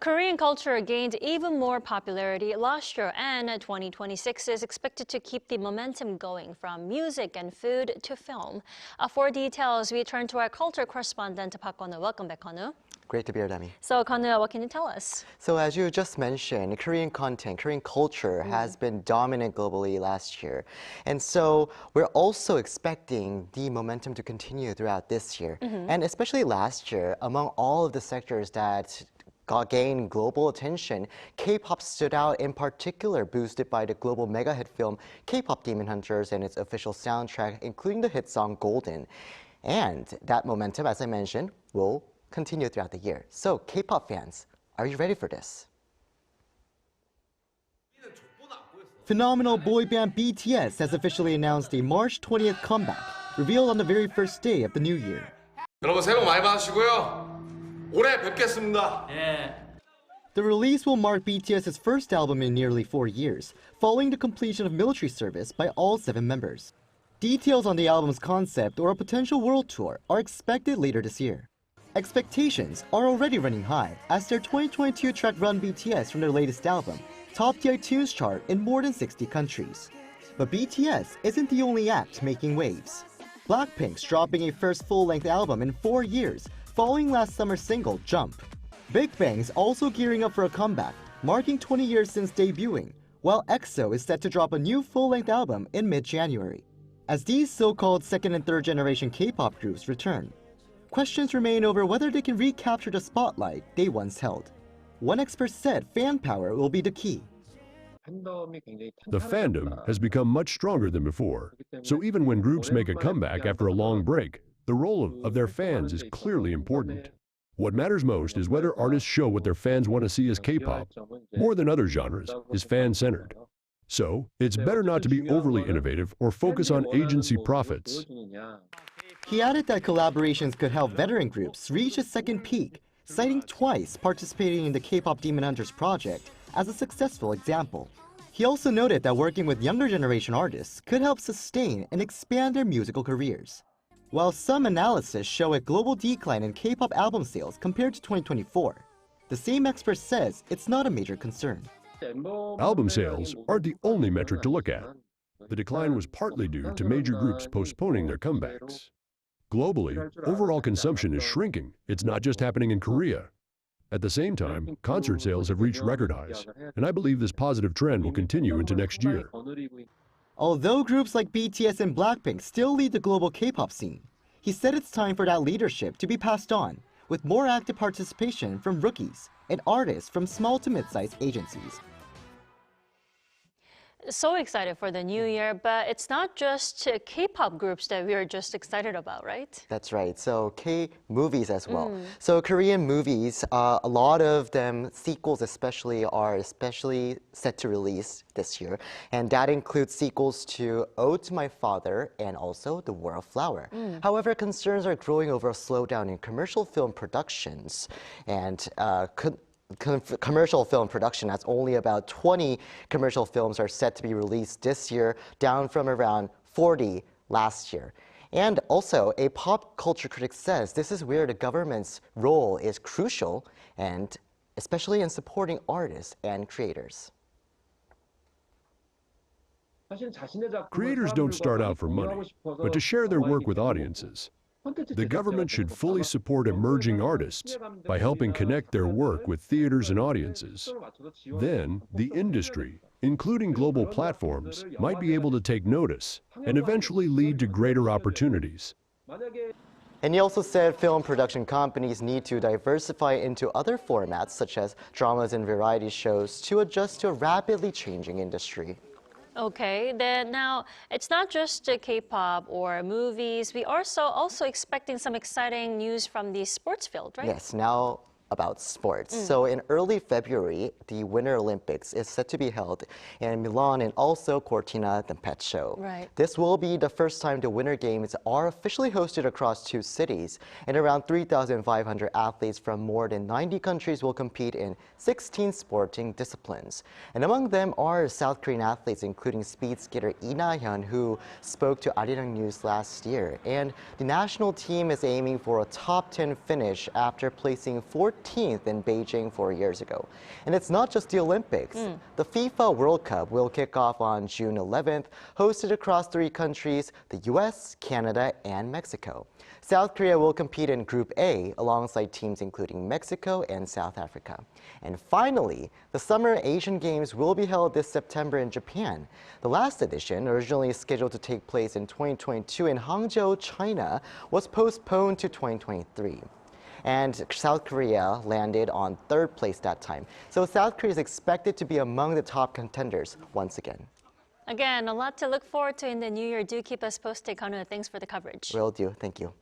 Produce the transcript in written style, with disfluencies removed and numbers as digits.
Korean culture gained even more popularity last year, and 2026 is expected to keep the momentum going from music and food to film. For details, we turn to our culture correspondent, Park Kun-woo. Welcome back, Kun-woo. Great to be here, Demi. So, Kun-woo, what can you tell us? So as you just mentioned, Korean content, Korean culture has been dominant globally last year. And so we're also expecting the momentum to continue throughout this year. And especially last year, among all of the sectors that gained global attention, K-pop stood out in particular, boosted by the global mega hit film K-pop Demon Hunters and its official soundtrack, including the hit song Golden. And that momentum, as I mentioned, will continue throughout the year. So, K-pop fans, are you ready for this? Phenomenal boy band BTS has officially announced a March 20th comeback, revealed on the very first day of the new year. 여러분 새해 복 많이 받으시고요. 올해 뵙겠습니다. The release will mark BTS's first album in nearly 4 years, following the completion of military service by all 7 members. Details on the album's concept or a potential world tour are expected later this year. Expectations are already running high as their 2022 track Run BTS from their latest album topped the iTunes chart in more than 60 countries. But BTS isn't the only act making waves. Blackpink's dropping a first full-length album in 4 years, following last summer's single Jump. Big Bang's also gearing up for a comeback, marking 20 years since debuting, while EXO is set to drop a new full-length album in mid-January. As these so-called second and third generation K-pop groups return, questions remain over whether they can recapture the spotlight they once held. One expert said fan power will be the key. The fandom has become much stronger than before, so even when groups make a comeback after a long break, the role of their fans is clearly important. What matters most is whether artists show what their fans want to see as K-pop. More than other genres, is fan-centered. So, it's better not to be overly innovative or focus on agency profits. He added that collaborations could help veteran groups reach a second peak, citing twice participating in the K-pop Demon Hunters project as a successful example. He also noted that working with younger generation artists could help sustain and expand their musical careers. While some analysis show a global decline in K-pop album sales compared to 2024, the same expert says it's not a major concern. Album sales aren't the only metric to look at. The decline was partly due to major groups postponing their comebacks. Globally, overall consumption is shrinking. It's not just happening in Korea. At the same time, concert sales have reached record highs, and I believe this positive trend will continue into next year. Although groups like BTS and Blackpink still lead the global K-pop scene, he said it's time for that leadership to be passed on, with more active participation from rookies and artists from small to mid-sized agencies. So excited for the new year, but it's not just K-pop groups that we are just excited about, right? That's right. So K-movies as well. So Korean movies, a lot of them, sequels especially, are set to release this year. And that includes sequels to Ode to My Father and also The War of Flower. However, concerns are growing over a slowdown in commercial film productions. And commercial film production, as only about 20 commercial films are set to be released this year, down from around 40 last year. And also, a pop culture critic says this is where the government's role is crucial, and especially in supporting artists and creators. Creators don't start out for money, but to share their work with audiences. The government should fully support emerging artists by helping connect their work with theaters and audiences. Then, the industry, including global platforms, might be able to take notice and eventually lead to greater opportunities. And he also said film production companies need to diversify into other formats, such as dramas and variety shows, to adjust to a rapidly changing industry. Okay, then now it's not just K-pop or movies. We are also expecting some exciting news from the sports field, right? Yes, now about sports. So in early February, the Winter Olympics is set to be held in Milan and also Cortina d'Ampezzo. Right. This will be the first time the Winter Games are officially hosted across 2 cities, and around 3,500 athletes from more than 90 countries will compete in 16 sporting disciplines. And among them are South Korean athletes, including speed skater Lee Na-hyun, who spoke to Arirang last year. And the national team is aiming for a top 10 finish after placing 14th 13th in Beijing 4 years ago. And it's not just the Olympics. The FIFA World Cup will kick off on June 11th, hosted across 3 countries, the US, Canada, and Mexico. South Korea will compete in Group A alongside teams including Mexico and South Africa. And finally, the Summer Asian Games will be held this September in Japan. The last edition, originally scheduled to take place in 2022 in Hangzhou, China, was postponed to 2023. And South Korea landed on 3rd place that time. So South Korea is expected to be among the top contenders once again. Again, a lot to look forward to in the new year. Do keep us posted, Kun-woo. Thanks for the coverage. Will do. Thank you.